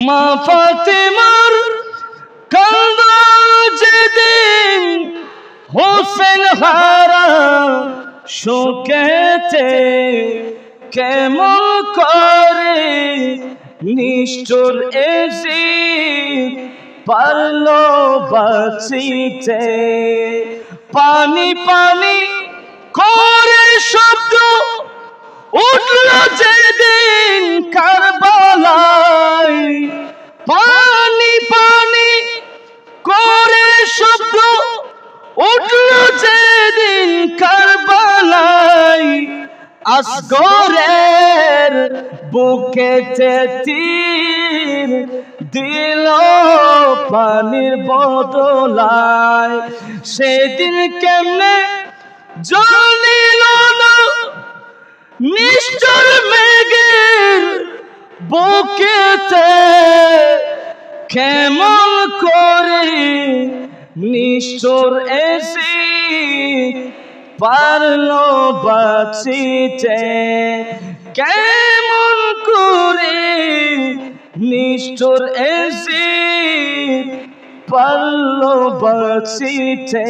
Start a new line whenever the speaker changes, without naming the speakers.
মা ফাতেমার কান্দ যেদিন হোসেন হারা শোকেতে কেমন করে নিষ্ঠুর এসে পারলো বাঁচিতে। পানি পানি করে শব্দ উঠল যেদিন কারবালায়, পানি পানি করে শব্দ উঠল যেদিন কারবালায়, আসগরের বুকেতে তীর দিল পানির বদলায়। সেদিন কেমনে জ্বলিল না নিষ্ঠুর মেঘের বুকেতে, কেমন করে নিষ্ঠুর এসে পারলো বাঁচিতে। কেমন করে নিষ্ঠুর এসে পারলো বাঁচিতে।